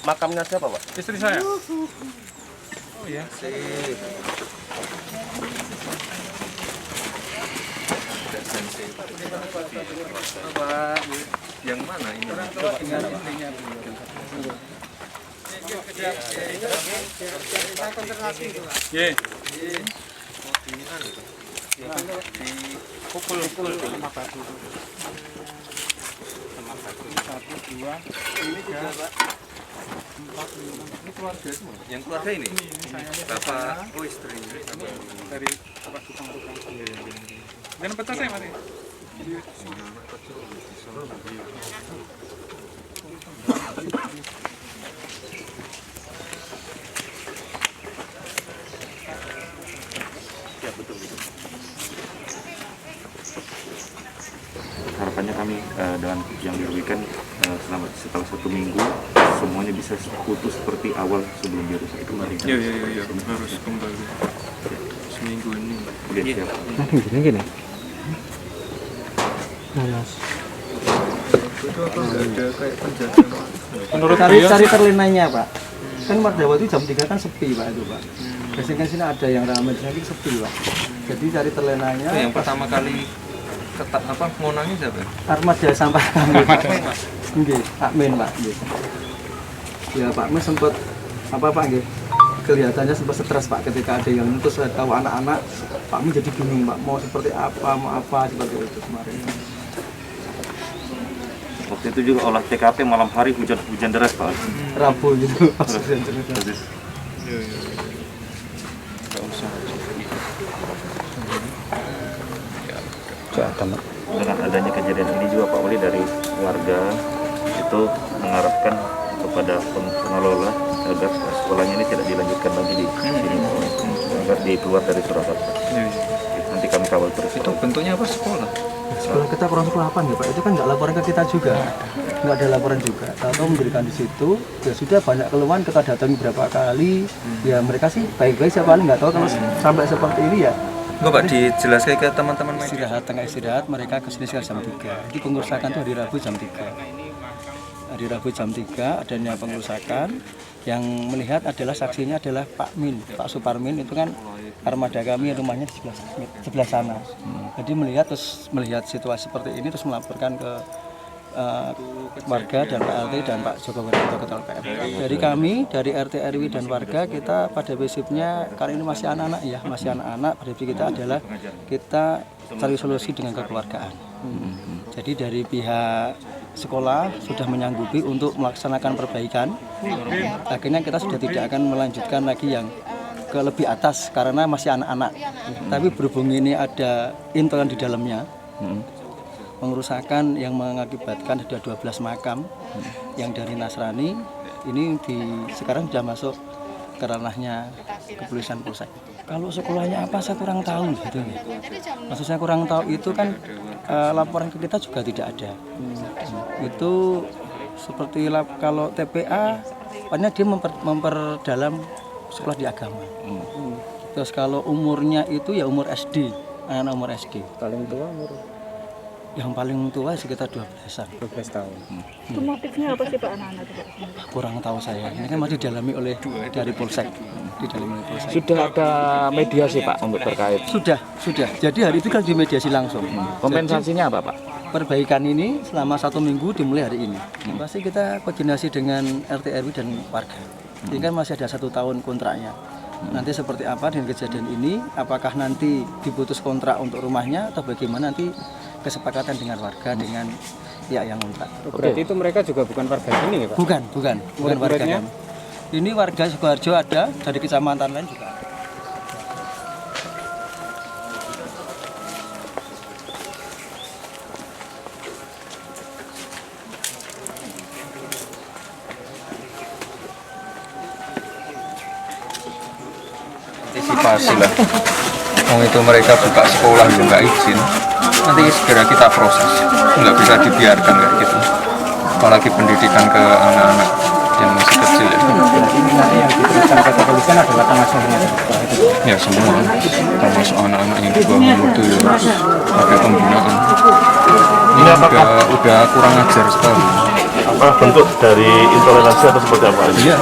makamnya siapa, Pak? Istri saya. Oh iya. Pak, yang mana ini? Ye. Pukul sama batu. Satu, dua, tiga, empat, lima. Ini keluarga semua. yang keluarga ini? Bapak, oh istri. Dari bapak tukang. Jangan pecah saya mari. Ya, betul. Harapannya kami dengan yang dirugikan setelah 1 minggu semuanya bisa utuh seperti awal sebelum dirusak kemarin. Iya, harus kembali. Seminggu ini. Udah siap. Gini. Itu apa nggak ada kayak penjaga? Menurut Cari terlenanya Pak. Kan Mardawati jam 3 kan sepi Pak itu Pak. Biasanya kan sini ada yang ramai, di sini sepi Pak. Jadi cari terlenanya. Itu yang pertama kali ketat apa ngonangnya siapa? Armada sampah kami Pak. Nggih, Pak Min Pak. Nggih. Ya Pak Min sempat Pak nggih. Kelihatannya sempat stres Pak ketika ada yang terus saya tahu anak-anak Pak Min jadi bingung Pak mau seperti apa, mau apa seperti itu kemarin. Waktu itu juga olah TKP malam hari hujan deras, Pak. Rabu gitu. Nggak usah. Dengan adanya kejadian ini juga Pak Wali dari warga itu mengharapkan kepada pengelola agar sekolahnya ini tidak dilanjutkan lagi di sini, agar dikeluar dari Surakarta. Nanti kami kawal terus. Itu bentuknya apa sekolah? Sekolah kita kurang sekolah apa ya Pak? Itu kan nggak laporan ke kita juga, nggak ada laporan juga. Tahu mendirikan di situ, ya sudah banyak keluhan kita datangi berapa kali, ya mereka sih baik-baik siapa paling nggak tahu kalau sampai seperti ini ya. Enggak Pak, dijelaskan ke teman-teman media. Istirahat, tengah istirahat mereka kesini sekitar jam 3. Jadi pengerusakan itu hari Rabu jam 3. Hari Rabu jam 3 adanya pengerusakan. Yang melihat adalah saksinya adalah Pak Min, Pak Suparmin itu kan armada kami rumahnya di sebelah sana. Jadi melihat situasi seperti ini terus melaporkan ke warga dan Pak RT dan Pak Joko Widodo Ketua LPM. Dari kami, dari RT RW dan warga kita pada prinsipnya karena ini masih anak-anak ya, masih anak-anak. Pada prinsip kita adalah kita cari solusi dengan kekeluargaan. Jadi dari pihak sekolah sudah menyanggupi untuk melaksanakan perbaikan. Akhirnya kita sudah tidak akan melanjutkan lagi yang ke lebih atas karena masih anak-anak. Tapi berhubung ini ada intoleran di dalamnya. Pengerusakan yang mengakibatkan ada 12 makam yang dari Nasrani ini sekarang sudah masuk ke ranahnya kepolisian Polsek. Kalau sekolahnya apa saya kurang tahu gitu. Maksud saya kurang tahu itu kan laporan ke kita juga tidak ada. Itu seperti kalau TPA, pokoknya dia memperdalam sekolah di agama. Terus kalau umurnya itu ya umur SD, anak umur SD. Paling tua umur yang paling tua sekitar 12-an. 12 tahun. Itu motifnya apa sih Pak anak-anak itu? Kurang tahu saya. Ini kan masih didalami oleh dari Polsek. Didalami oleh Polsek. Sudah ada mediasi Pak untuk terkait. Sudah. Jadi hari itu kan dimediasi langsung. Kompensasinya apa Pak? Perbaikan ini selama 1 minggu dimulai hari ini. Pasti kita koordinasi dengan RT RW dan warga. Ini kan masih ada 1 tahun kontraknya. Nanti seperti apa dengan kejadian ini? Apakah nanti diputus kontrak untuk rumahnya atau bagaimana nanti kesepakatan dengan warga dengan pihak yang kontrak. Berarti itu mereka juga bukan warga sini ya Pak? Bukan warga kami. Ini warga Sukoharjo ada, dari kecamatan lain juga ada. Antisipasi lah. Itu mereka buka sekolah juga nggak izin. Nanti segera kita proses, nggak bisa dibiarkan kayak gitu. Apalagi pendidikan ke anak-anak yang masih kecil ya. Ini nanti yang diteruskan ke kepolisian adalah pengasuhannya. Ya semua, termasuk anak-anak yang di bawah umur itu ya pakai pembinaan. Ini udah kurang ajar sekali. apa bentuk dari intoleransi atau seperti apa? Iya,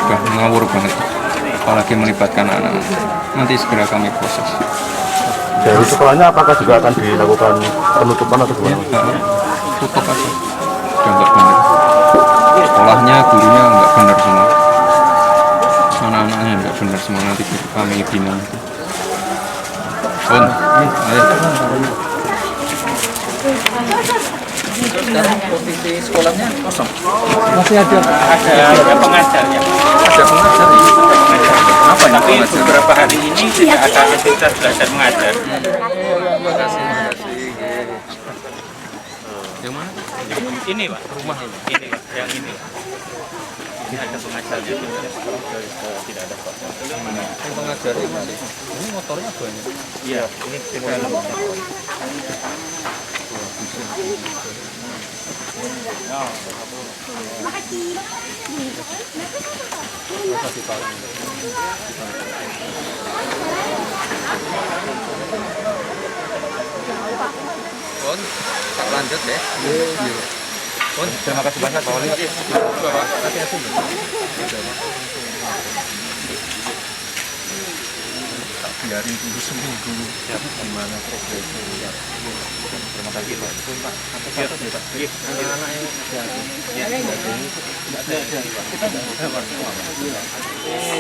sudah ngawur banget, apalagi melibatkan anak-anak. Nanti segera kami proses. Dari sekolahnya apakah juga akan dilakukan penutupan atau gimana? Tutup aja, sudah nggak benar. Sekolahnya, gurunya nggak benar semua, anak-anaknya nggak benar semua. Nanti kami bina. Ayo. Sekarang kondisi sekolahnya kosong. Masih ada pengajarnya. Ada pengajar. Apa yang Tapi pengajar? beberapa hari ini tidak ada aktivitas belajar mengajar. Terima kasih. Yang mana? Ini Pak, rumah ini Pak, yang ini. Ini ada pengajarnya, sekarang tidak ada Pak. Yang pengajar ini masih. Ini motornya banyak. Iya, ini film. Bon, tak lanjut ya. Bon, Terima kasih banyak Pak Wali. biarin dulu seminggu gimana progresnya. Terima kasih Pak.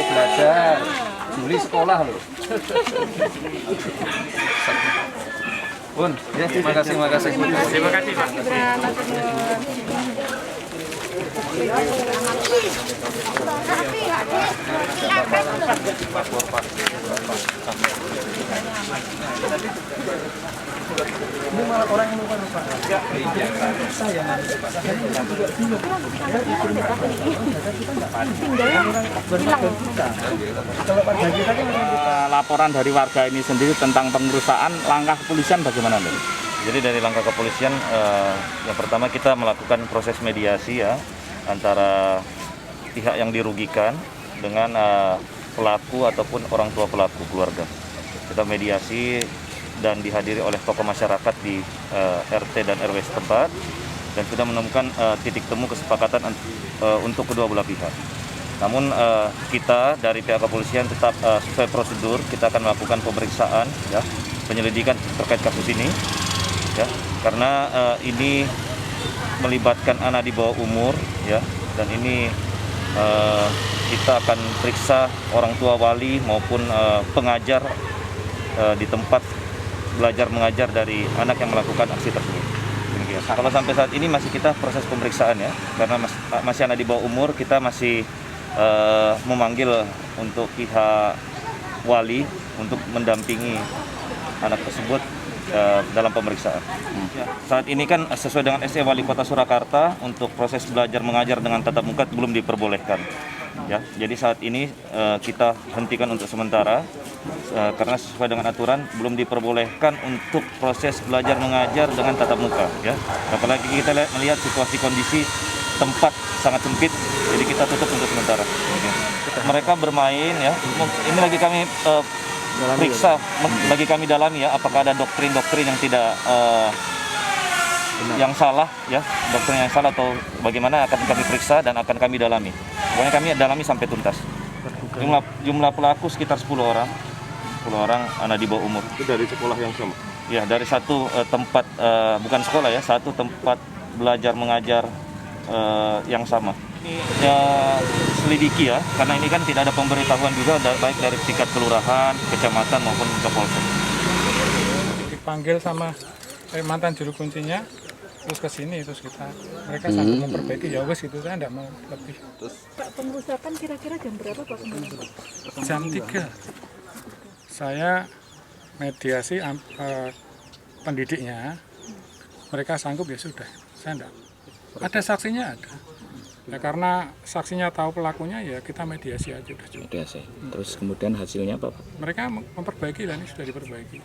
belajar Juli sekolah loh. Bun, ya terima kasih. Terima kasih Pak. Ini malah orang yang lupa. Saya nanti Pak. Saya juga bingung. Kalau pada kita kan Laporan dari warga ini sendiri tentang pengerusakan, langkah kepolisian bagaimana Bang? Jadi dari langkah kepolisian, yang pertama kita melakukan proses mediasi ya antara pihak yang dirugikan dengan pelaku ataupun orang tua pelaku keluarga. Kita mediasi dan dihadiri oleh tokoh masyarakat di RT dan RW setempat dan sudah menemukan titik temu kesepakatan untuk kedua belah pihak. Namun kita dari pihak kepolisian tetap sesuai prosedur, kita akan melakukan pemeriksaan ya, penyelidikan terkait kasus ini ya, karena ini melibatkan anak di bawah umur ya, dan ini kita akan periksa orang tua wali maupun pengajar di tempat belajar mengajar dari anak yang melakukan aksi tersebut. Demikian. Kalau sampai saat ini masih kita proses pemeriksaan ya, karena masih anak di bawah umur, kita masih memanggil untuk pihak wali untuk mendampingi anak tersebut dalam pemeriksaan. Saat ini kan sesuai dengan SE Wali Kota Surakarta untuk proses belajar mengajar dengan tatap muka belum diperbolehkan. Ya, jadi saat ini kita hentikan untuk sementara karena sesuai dengan aturan belum diperbolehkan untuk proses belajar mengajar dengan tatap muka. Ya, apalagi kita melihat situasi kondisi tempat sangat sempit, jadi kita tutup untuk sementara. Mereka bermain ya, ini lagi kami periksa, lagi kami dalami ya, apakah ada doktrin-doktrin yang tidak yang salah ya, doktrin yang salah atau bagaimana akan kami periksa dan akan kami dalami. Pokoknya kami dalami sampai tuntas. Jumlah pelaku sekitar 10 orang anak di bawah umur. Itu dari sekolah yang sama? Ya, dari satu tempat, bukan sekolah ya, satu tempat belajar mengajar yang sama. Ini ya selidiki ya, karena ini kan tidak ada pemberitahuan juga baik dari tingkat kelurahan, kecamatan maupun ke polsek. Dipanggil sama mantan juru kuncinya, terus ke sini, terus mereka sanggup memperbaiki, ya wes gitu, saya tidak mau lebih. Pak, pengerusakan kira-kira jam berapa Pak? Jam 3 saya mediasi pendidiknya, mereka sanggup ya sudah, saya enggak. Ada saksinya ada. Ya, karena saksinya tahu pelakunya ya kita mediasi aja udah cukup. Mediasi. Terus kemudian hasilnya apa Pak? Mereka memperbaiki, dan ini sudah diperbaiki.